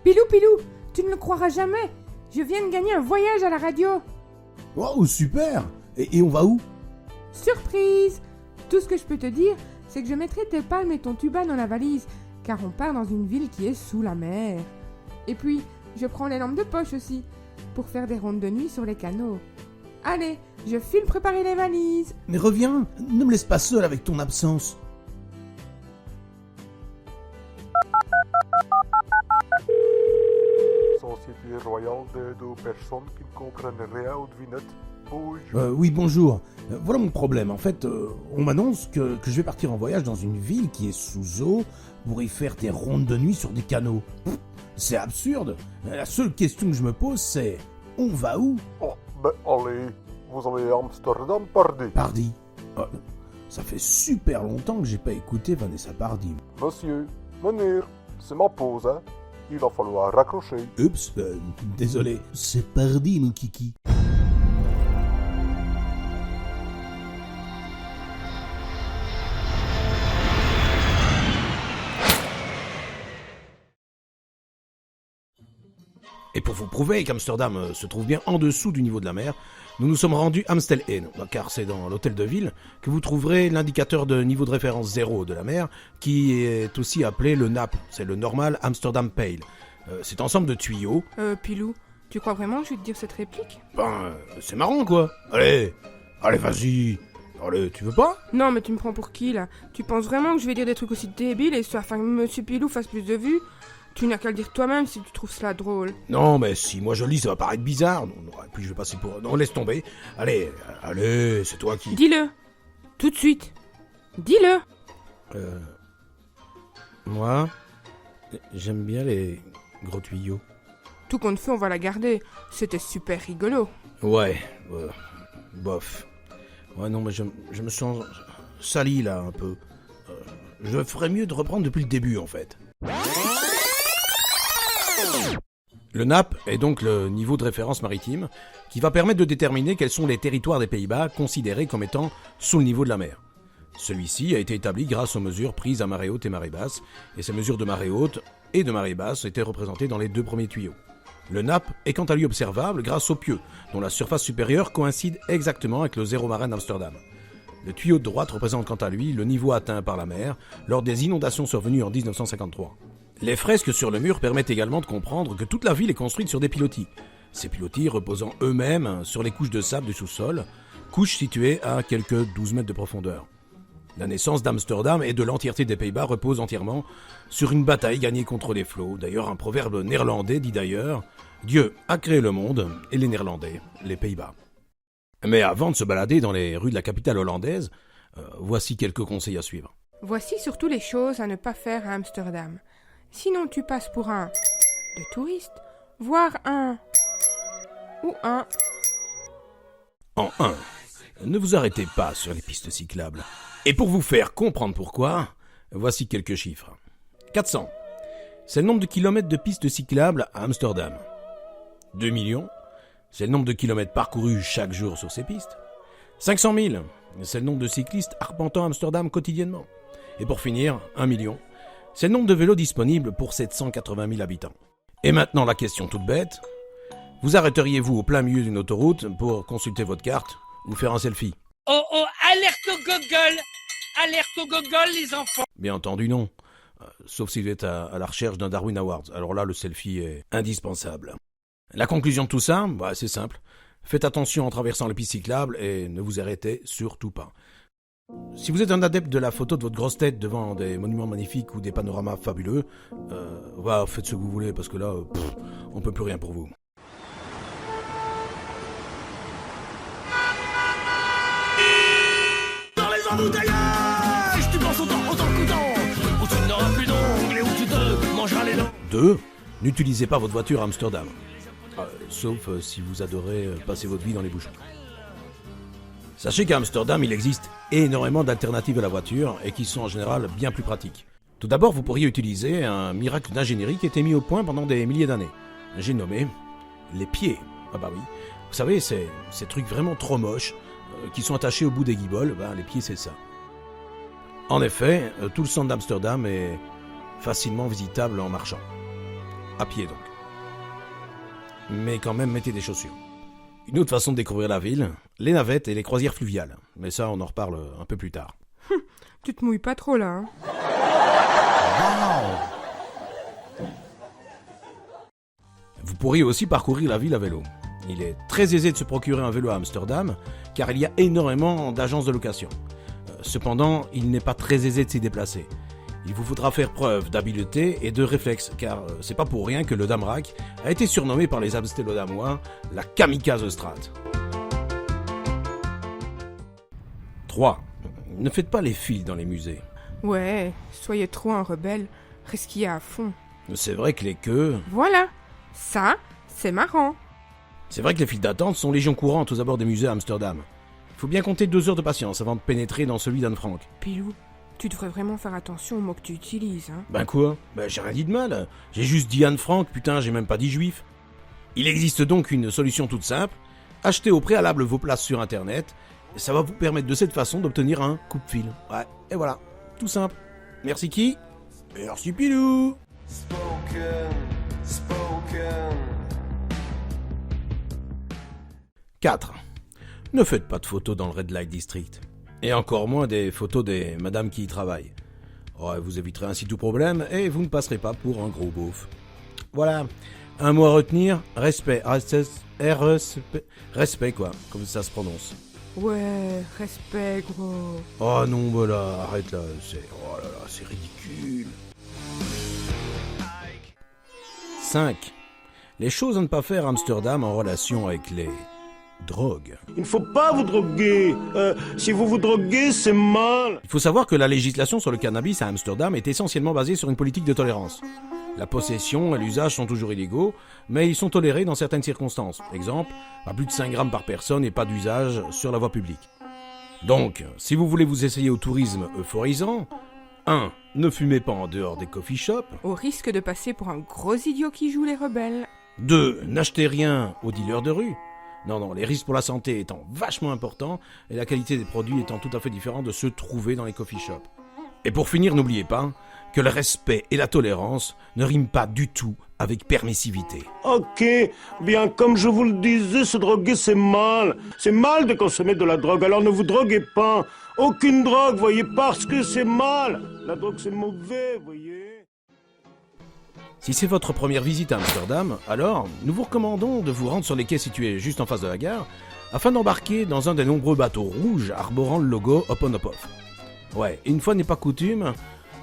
Pilou, tu ne le croiras jamais. Je viens de gagner un voyage à la radio. Waouh, super! Et on va où? Surprise! Tout ce que je peux te dire, c'est que je mettrai tes palmes et ton tuba dans la valise, car on part dans une ville qui est sous la mer. Et puis, je prends les lampes de poche aussi, pour faire des rondes de nuit sur les canaux. Allez, je file préparer les valises. Mais reviens, ne me laisse pas seul avec ton absence. Société royale d'aide aux personnes qui ne comprennent rien aux devinettes. Oui, bonjour. Voilà mon problème. En fait, on m'annonce que je vais partir en voyage dans une ville qui est sous eau pour y faire des rondes de nuit sur des canaux. C'est absurde. La seule question que je me pose, c'est on va où? Oh, ben allez, vous allez à Amsterdam, pardi. Pardi. Ça fait super longtemps que j'ai pas écouté Vanessa Paradis. Monsieur, menir, c'est ma pause, hein. Il va falloir raccrocher. Oups, désolé. C'est Paradis, mon kiki. Et pour vous prouver qu'Amsterdam se trouve bien en dessous du niveau de la mer, nous nous sommes rendus à Amstel Inn, car c'est dans l'hôtel de ville que vous trouverez l'indicateur de niveau de référence 0 de la mer, qui est aussi appelé le NAP, c'est le Normal Amsterdam Pale. Cet ensemble de tuyaux... Pilou, tu crois vraiment que je vais te dire cette réplique? C'est marrant quoi. Allez, vas-y. Allez, tu veux pas? Non, mais tu me prends pour qui, là? Tu penses vraiment que je vais dire des trucs aussi débiles, histoire afin que Monsieur Pilou fasse plus de vues? Tu n'as qu'à le dire toi-même si tu trouves cela drôle. Non, mais si moi je le lis, ça va paraître bizarre. Non, et puis je vais passer pour... Non, laisse tomber. Allez, c'est toi qui... Dis-le. Tout de suite. Dis-le. Moi, j'aime bien les gros tuyaux. Tout compte fait, on va la garder. C'était super rigolo. Ouais, bof. Ouais, non, mais je me sens sali, là, un peu. Je ferais mieux de reprendre depuis le début, en fait. Le NAP est donc le niveau de référence maritime qui va permettre de déterminer quels sont les territoires des Pays-Bas considérés comme étant sous le niveau de la mer. Celui-ci a été établi grâce aux mesures prises à marée haute et marée basse, et ces mesures de marée haute et de marée basse étaient représentées dans les deux premiers tuyaux. Le NAP est quant à lui observable grâce au pieu, dont la surface supérieure coïncide exactement avec le zéro marin d'Amsterdam. Le tuyau de droite représente quant à lui le niveau atteint par la mer lors des inondations survenues en 1953. Les fresques sur le mur permettent également de comprendre que toute la ville est construite sur des pilotis. Ces pilotis reposant eux-mêmes sur les couches de sable du sous-sol, couches situées à quelques 12 mètres de profondeur. La naissance d'Amsterdam et de l'entièreté des Pays-Bas repose entièrement sur une bataille gagnée contre les flots. D'ailleurs, un proverbe néerlandais dit d'ailleurs « Dieu a créé le monde et les Néerlandais, les Pays-Bas ». Mais avant de se balader dans les rues de la capitale hollandaise, voici quelques conseils à suivre. Voici surtout les choses à ne pas faire à Amsterdam. Sinon tu passes pour un de touriste, voire un ou un. En 1, ne vous arrêtez pas sur les pistes cyclables. Et pour vous faire comprendre pourquoi, voici quelques chiffres. 400, c'est le nombre de kilomètres de pistes cyclables à Amsterdam. 2 millions, c'est le nombre de kilomètres parcourus chaque jour sur ces pistes. 500 000, c'est le nombre de cyclistes arpentant Amsterdam quotidiennement. Et pour finir, 1 million, c'est le nombre de vélos disponibles pour 780 000 habitants. Et maintenant la question toute bête, vous arrêteriez-vous au plein milieu d'une autoroute pour consulter votre carte ou faire un selfie? Oh, alerte au Google! Alerte au Google, les enfants! Bien entendu non, sauf si vous êtes à la recherche d'un Darwin Awards. Alors là, le selfie est indispensable. La conclusion de tout ça, c'est simple. Faites attention en traversant les pistes cyclables et ne vous arrêtez surtout pas. Si vous êtes un adepte de la photo de votre grosse tête devant des monuments magnifiques ou des panoramas fabuleux, faites ce que vous voulez parce que là, on peut plus rien pour vous. Dans les embouteillages, tu penses autant que temps, où tu n'auras plus d'ongles et où tu te mangeras les dents. 2. N'utilisez pas votre voiture à Amsterdam. Sauf si vous adorez passer votre vie dans les bouchons. Sachez qu'à Amsterdam, il existe énormément d'alternatives à la voiture et qui sont en général bien plus pratiques. Tout d'abord, vous pourriez utiliser un miracle d'ingénierie qui a été mis au point pendant des milliers d'années. J'ai nommé les pieds. Ah bah oui. Vous savez, ces trucs vraiment trop moches qui sont attachés au bout des guiboles, les pieds c'est ça. En effet, tout le centre d'Amsterdam est facilement visitable en marchant. à pied donc. Mais quand même, mettez des chaussures. Une autre façon de découvrir la ville, les navettes et les croisières fluviales. Mais ça, on en reparle un peu plus tard. Tu te mouilles pas trop là, hein. Vous pourriez aussi parcourir la ville à vélo. Il est très aisé de se procurer un vélo à Amsterdam, car il y a énormément d'agences de location. Cependant, il n'est pas très aisé de s'y déplacer. Il vous faudra faire preuve d'habileté et de réflexe, car c'est pas pour rien que le Damrak a été surnommé par les Amsterdamois la Kamikaze Strat. 3. Ne faites pas les files dans les musées. Ouais, soyez trop un rebelle, risquez à fond. C'est vrai que les queues... Voilà, ça, c'est marrant. C'est vrai que les files d'attente sont légion courante aux abords des musées à Amsterdam. Il faut bien compter 2 heures de patience avant de pénétrer dans celui d'Anne Frank. Pilou, tu devrais vraiment faire attention aux mots que tu utilises, hein. Ben quoi? Ben j'ai rien dit de mal. J'ai juste dit Anne Frank, putain, j'ai même pas dit juif. Il existe donc une solution toute simple. Achetez au préalable vos places sur internet. Et ça va vous permettre de cette façon d'obtenir un coupe-fil. Ouais, et voilà. Tout simple. Merci qui? Merci Pilou. Spoken, spoken. 4. Ne faites pas de photos dans le Red Light District. Et encore moins des photos des madames qui y travaillent. Ouais, vous éviterez ainsi tout problème et vous ne passerez pas pour un gros beauf. Voilà. Un mot à retenir, respect. Respect quoi, comme ça se prononce. Ouais, respect, gros. Oh non, voilà, arrête là, oh là là, c'est ridicule. 5. Les choses à ne pas faire à Amsterdam en relation avec les drogues. Il ne faut pas vous droguer. Si vous vous droguez, c'est mal. Il faut savoir que la législation sur le cannabis à Amsterdam est essentiellement basée sur une politique de tolérance. La possession et l'usage sont toujours illégaux, mais ils sont tolérés dans certaines circonstances. Exemple, pas plus de 5 grammes par personne et pas d'usage sur la voie publique. Donc, si vous voulez vous essayer au tourisme euphorisant, 1. Ne fumez pas en dehors des coffee shops. Au risque de passer pour un gros idiot qui joue les rebelles. 2. N'achetez rien aux dealers de rue. Non, les risques pour la santé étant vachement importants et la qualité des produits étant tout à fait différente de ceux trouvés dans les coffee shops. Et pour finir, n'oubliez pas que le respect et la tolérance ne riment pas du tout avec permissivité. Ok, bien comme je vous le disais, se droguer c'est mal. C'est mal de consommer de la drogue, alors ne vous droguez pas. Aucune drogue, voyez, parce que c'est mal. La drogue c'est mauvais, voyez. Si c'est votre première visite à Amsterdam, alors nous vous recommandons de vous rendre sur les quais situés juste en face de la gare afin d'embarquer dans un des nombreux bateaux rouges arborant le logo Open Up Off. Ouais, une fois n'est pas coutume,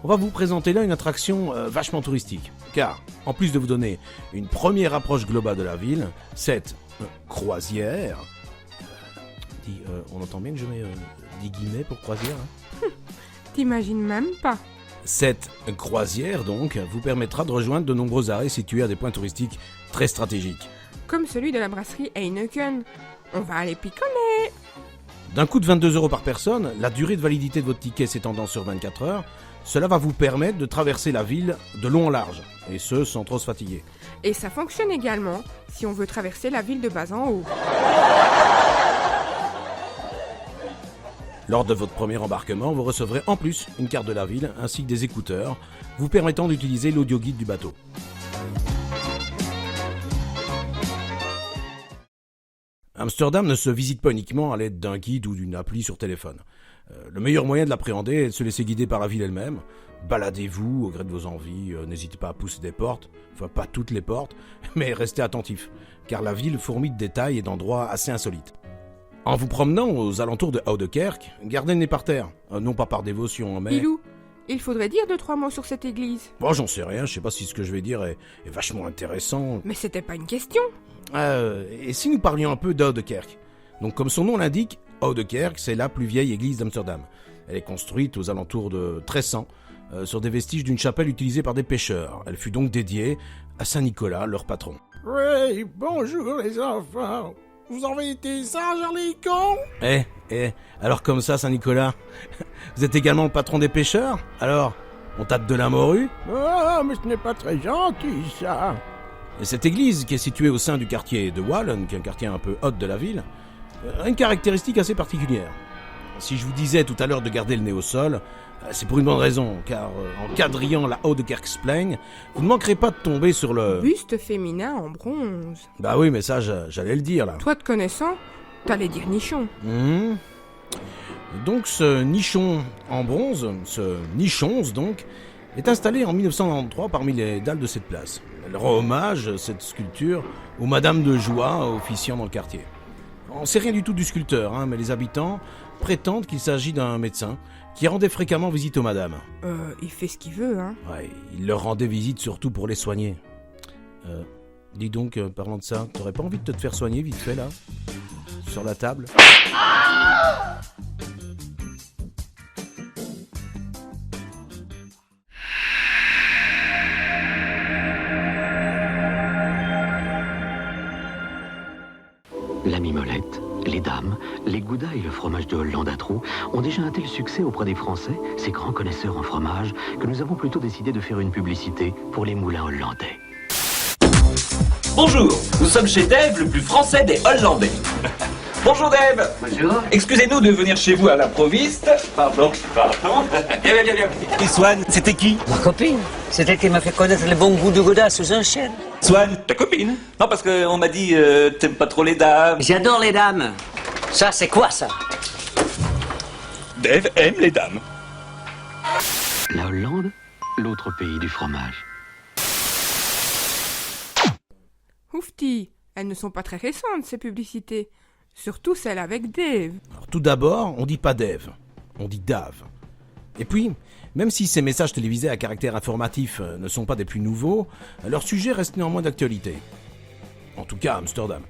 on va vous présenter là une attraction vachement touristique. Car, en plus de vous donner une première approche globale de la ville, cette croisière... on entend bien que je mets des guillemets pour croisière, hein. T'imagines même pas. Cette croisière, donc, vous permettra de rejoindre de nombreux arrêts situés à des points touristiques très stratégiques. Comme celui de la brasserie Heineken. On va aller picoler. D'un coût de 22 € par personne, la durée de validité de votre ticket s'étendant sur 24 heures, cela va vous permettre de traverser la ville de long en large, et ce, sans trop se fatiguer. Et ça fonctionne également si on veut traverser la ville de bas en haut. Lors de votre premier embarquement, vous recevrez en plus une carte de la ville ainsi que des écouteurs, vous permettant d'utiliser l'audio-guide du bateau. Amsterdam ne se visite pas uniquement à l'aide d'un guide ou d'une appli sur téléphone. Le meilleur moyen de l'appréhender est de se laisser guider par la ville elle-même. Baladez-vous au gré de vos envies, n'hésitez pas à pousser des portes, enfin pas toutes les portes, mais restez attentifs, car la ville fourmille de détails et d'endroits assez insolites. En vous promenant aux alentours de Oudekerk, gardez le nez par terre, non pas par dévotion, mais... Pilou, il faudrait dire 2-3 mots sur cette église. Bon, j'en sais rien, je sais pas si ce que je vais dire est vachement intéressant. Mais c'était pas une question. Et si nous parlions un peu d'Oudekerk? Donc comme son nom l'indique, Oudekerk, c'est la plus vieille église d'Amsterdam. Elle est construite aux alentours de 1300, sur des vestiges d'une chapelle utilisée par des pêcheurs. Elle fut donc dédiée à Saint Nicolas, leur patron. Oui, bonjour les enfants. Vous avez été sages, les cons? Alors comme ça, Saint-Nicolas, vous êtes également le patron des pêcheurs? Alors, on tape de la morue? Ah, mais ce n'est pas très gentil, ça. Et cette église, qui est située au sein du quartier de Wallen, qui est un quartier un peu haut de la ville, a une caractéristique assez particulière. Si je vous disais tout à l'heure de garder le nez au sol, C'est pour une bonne raison, car en quadrillant la haute de Kerksplein, vous ne manquerez pas de tomber sur le... Buste féminin en bronze. Bah oui, mais ça, j'allais le dire, là. Toi te connaissant, t'allais dire nichon. Donc ce nichon en bronze, ce nichonze donc, est installé en 1993 parmi les dalles de cette place. Elle rend hommage, cette sculpture, aux Madame de Joie officiant dans le quartier. On sait rien du tout du sculpteur, hein, mais les habitants prétendent qu'il s'agit d'un médecin qui rendait fréquemment visite aux madames. Il fait ce qu'il veut, hein. Ouais, il leur rendait visite surtout pour les soigner. Dis donc, parlant de ça, t'aurais pas envie de te faire soigner vite fait, là? Sur la table? La mimolette, les dames, les goudas et le fromage de Hollande à trous ont déjà un tel succès auprès des Français, ces grands connaisseurs en fromage, que nous avons plutôt décidé de faire une publicité pour les moulins hollandais. Bonjour, nous sommes chez Dave, le plus français des Hollandais. Bonjour Dave. Bonjour. Excusez-nous de venir chez vous à l'improviste. Pardon. Viens. Et Swan, c'était qui? Ma copine. C'est elle qui m'a fait connaître les bons goûts de Godard sous un chêne. Swan, ta copine? Non, parce qu'on m'a dit t'aimes pas trop les dames. J'adore les dames. Ça, c'est quoi ça? Dave aime les dames. La Hollande, l'autre pays du fromage. Oufti, elles ne sont pas très récentes, ces publicités. Surtout celles avec Dave. Alors, tout d'abord, on dit pas Dave, on dit Dave. Et puis, même si ces messages télévisés à caractère informatif ne sont pas des plus nouveaux, leur sujet reste néanmoins d'actualité. En tout cas à Amsterdam.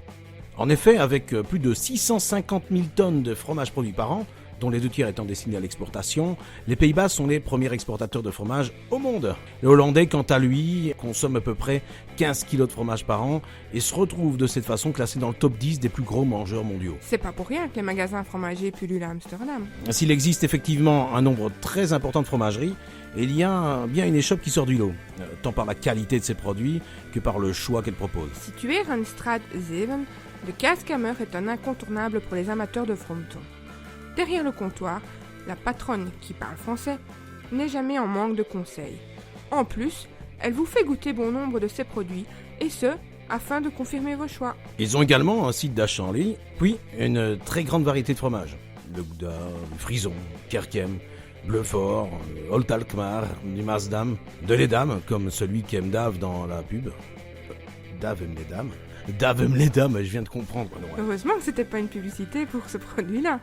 En effet, avec plus de 650 000 tonnes de fromage produits par an, dont les 2/3 étant destinés à l'exportation, les Pays-Bas sont les premiers exportateurs de fromage au monde. Le Hollandais, quant à lui, consomme à peu près 15 kilos de fromage par an et se retrouve de cette façon classé dans le top 10 des plus gros mangeurs mondiaux. C'est pas pour rien que les magasins fromagers pullulent à Amsterdam. S'il existe effectivement un nombre très important de fromageries, il y a bien une échoppe qui sort du lot, tant par la qualité de ses produits que par le choix qu'elle propose. Situé Randstraat 7, le Kaaskammer est un incontournable pour les amateurs de frometon. Derrière le comptoir, la patronne, qui parle français, n'est jamais en manque de conseils. En plus, elle vous fait goûter bon nombre de ses produits, et ce, afin de confirmer vos choix. Ils ont également un site d'achat en ligne, puis une très grande variété de fromages. Le Gouda, le Frison, Kerkem, Bleu-Fort, Old Alkmaar, du Maasdam, de l'Edam, comme celui qui aime Dave dans la pub. Dave aime les dames. Dave aime les dames, je viens de comprendre. Heureusement que c'était pas une publicité pour ce produit-là.